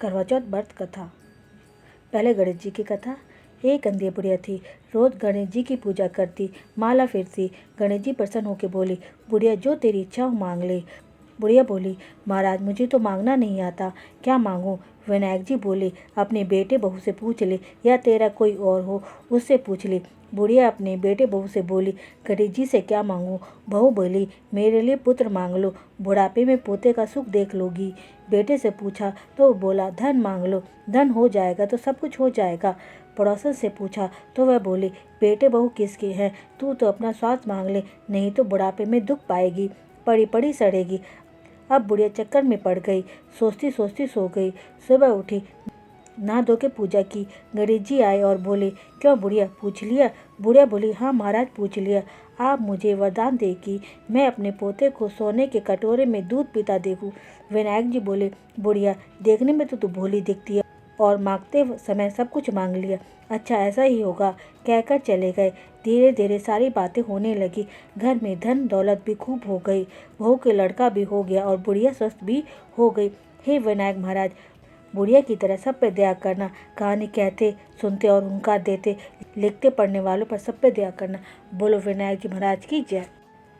करवा चौथ व्रत कथा। पहले गणेश जी की कथा। एक अंधी बुढ़िया थी, रोज गणेश जी की पूजा करती, माला फेरती। गणेश जी प्रसन्न होकर बोली, बुढ़िया जो तेरी इच्छा हो मांग ले। बुढ़िया बोली, महाराज मुझे तो मांगना नहीं आता, क्या मांगूं? विनायक जी बोले, अपने बेटे बहू से पूछ ले, या तेरा कोई और हो उससे पूछ ले। बुढ़िया अपने बेटे बहू से बोली, गणेश जी से क्या मांगूं? बहू बोली, मेरे लिए पुत्र मांग लो, बुढ़ापे में पोते का सुख देख लोगी। बेटे से पूछा तो बोला, धन मांग लो, धन हो जाएगा तो सब कुछ हो जाएगा। पड़ोसन से पूछा तो वह बोले, बेटे बहू किसके हैं, तू तो अपना स्वास्थ्य मांग ले, नहीं तो बुढ़ापे में दुख पाएगी, पड़ी पड़ी सड़ेगी। अब बुढ़िया चक्कर में पड़ गई, सोचती सोचती सो गई। सुबह उठी, नहा धो के पूजा की। गणेश जी आए और बोले, क्यों बुढ़िया, पूछ लिया? बुढ़िया बोली, हाँ महाराज पूछ लिया। आप मुझे वरदान दे कि मैं अपने पोते को सोने के कटोरे में दूध पीता देखूं। विनायक जी बोले, बुढ़िया देखने में तो तू भोली दिखती है और मांगते समय सब कुछ मांग लिया। अच्छा ऐसा ही होगा, कहकर चले गए। धीरे धीरे सारी बातें होने लगी। घर में धन दौलत भी खूब हो गई, बहू के लड़का भी हो गया और बुढ़िया स्वस्थ भी हो गई। हे विनायक महाराज, बुढ़िया की तरह सब पे दया करना। कहानी कहते सुनते और हुंकार देते लिखते पढ़ने वालों पर सब पे दया करना। बोलो विनायक जी महाराज की जय।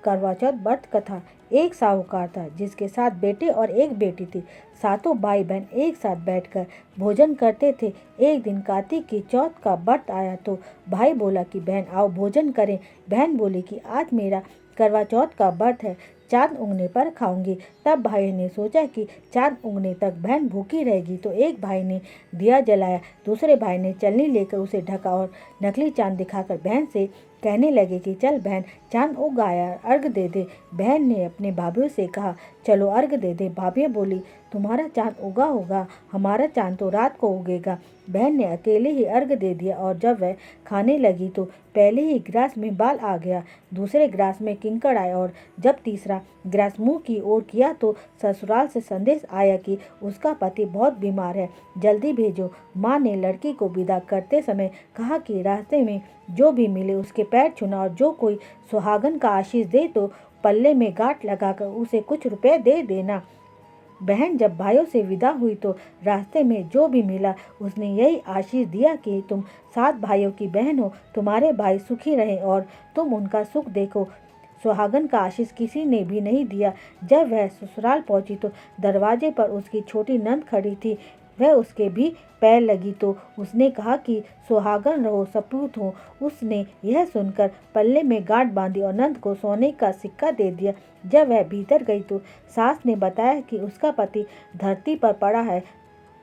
करवा चौथ व्रत कथा। एक साहूकार था जिसके 7 बेटे और एक बेटी थी। सातों भाई बहन एक साथ बैठकर भोजन करते थे। एक दिन कार्तिक की चौथ का व्रत आया तो भाई बोला कि बहन आओ भोजन करें। बहन बोली कि आज मेरा करवा चौथ का व्रत है, चांद उगने पर खाऊंगी। तब भाई ने सोचा कि चांद उगने तक बहन भूखी रहेगी, तो एक भाई ने दिया जलाया, दूसरे भाई ने चलनी लेकर उसे ढका और नकली चांद दिखाकर बहन से कहने लगे कि चल बहन, चांद उग आया, अर्घ दे दे। बहन ने अपने भाभीयों से कहा, चलो अर्घ दे दे। भाभीयाँ बोली, तुम्हारा चांद उगा होगा, हमारा चांद तो रात को उगेगा। बहन ने अकेले ही अर्घ दे दिया और जब वह खाने लगी तो पहले ही गिलास में बाल आ गया, दूसरे गिलास में किंकड़ आया और जब तीसरा गिलास मुंह की ओर किया तो ससुराल से संदेश आया कि उसका पति बहुत बीमार है, जल्दी भेजो। माँ ने लड़की को विदा करते समय कहा कि रास्ते में जो भी मिले उसके पैर छूना और जो कोई सुहागन का आशीष दे तो पल्ले में गांठ लगाकर उसे कुछ रुपए दे देना। बहन जब भाइयों से विदा हुई तो रास्ते में जो भी मिला उसने यही आशीष दिया कि तुम 7 भाइयों की बहन हो, तुम्हारे भाई सुखी रहें और तुम उनका सुख देखो। सुहागन का आशीष किसी ने भी नहीं दिया। जब वह ससुराल पहुंची तो दरवाजे पर उसकी छोटी नंद खड़ी थी। वह उसके भी पैर लगी तो उसने कहा कि सुहागन रहो, सपूत हो। उसने यह सुनकर पल्ले में गांठ बांधी और नंद को सोने का सिक्का दे दिया। जब वह भीतर गई तो सास ने बताया कि उसका पति धरती पर पड़ा है,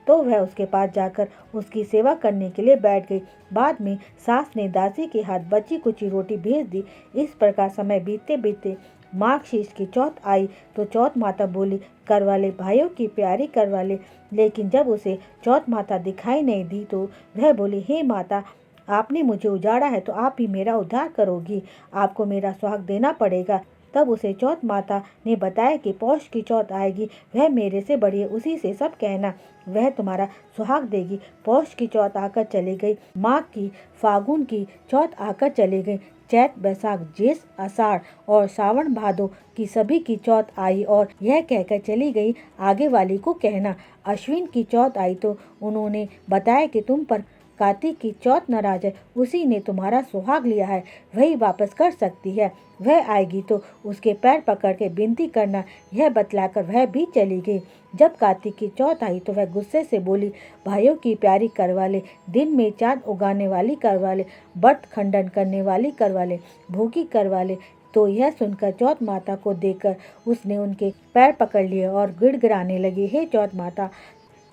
तो वह उसके पास जाकर उसकी सेवा करने के लिए बैठ गई। बाद में सास ने दासी के हाथ बची कुची रोटी भेज दी। इस प्रकार समय बीतते बीतते माघ शीर्ष की चौथ आई तो चौथ माता बोली, करवाले भाइयों की प्यारी करवाले। लेकिन जब उसे चौथ माता दिखाई नहीं दी तो वह बोली, हे माता, आपने मुझे उजाड़ा है तो आप ही मेरा उद्धार करोगी, आपको मेरा सुहाग देना पड़ेगा। तब उसे चौथ माता ने बताया कि पौष की चौथ आएगी, वह मेरे से बड़ी है, उसी से सब कहना, वह तुम्हारा सुहाग देगी। पौष की चौथ आकर चली गई, माघ की, फागुन की चौथ आकर चली गई, चैत बैसाख जेठ आषाढ़ और सावन भादो की सभी की चौथ आई और यह कहकर चली गई, आगे वाली को कहना। अश्विन की चौथ आई तो उन्होंने बताया कि तुम पर कार्तिक की चौथ नाराज है, उसी ने तुम्हारा सुहाग लिया है, वही वापस कर सकती है। वह आएगी तो उसके पैर पकड़ के विनती करना। यह बतलाकर वह भी चली गई। जब कार्तिक की चौथ आई तो वह गुस्से से बोली, भाइयों की प्यारी करवाले, दिन में चांद उगाने वाली करवाले, व्रत खंडन करने वाली करवाले, भूखी करवाले। तो यह सुनकर चौथ माता को देखकर उसने उनके पैर पकड़ लिए और गिड़गिड़ाने लगी, हे चौथ माता,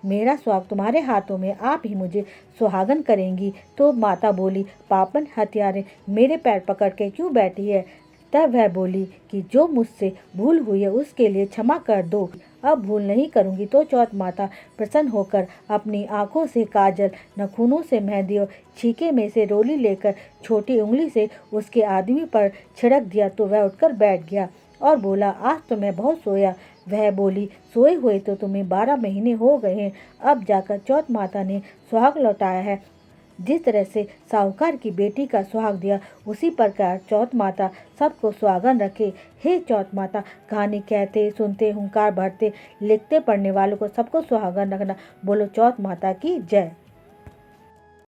मेरा सुहाग तुम्हारे हाथों में, आप ही मुझे सुहागन करेंगी। तो माता बोली, पापन हत्यारे, मेरे पैर पकड़ के क्यों बैठी है? तब वह बोली कि जो मुझसे भूल हुई है उसके लिए क्षमा कर दो, अब भूल नहीं करूंगी। तो चौथ माता प्रसन्न होकर अपनी आंखों से काजल, नखूनों से मेहंदी और छीके में से रोली लेकर छोटी उंगली से उसके आदमी पर छिड़क दिया तो वह उठकर बैठ गया और बोला, आज तो मैं बहुत सोया। वह बोली, सोए हुए तो तुम्हें 12 महीने हो गए हैं, अब जाकर चौथ माता ने सुहाग लौटाया है। जिस तरह से साहूकार की बेटी का सुहाग दिया, उसी प्रकार चौथ माता सबको सुहागन रखे। हे चौथ माता, कहानी कहते सुनते हुंकार भरते लिखते पढ़ने वालों को सबको सुहागन रखना। बोलो चौथ माता की जय।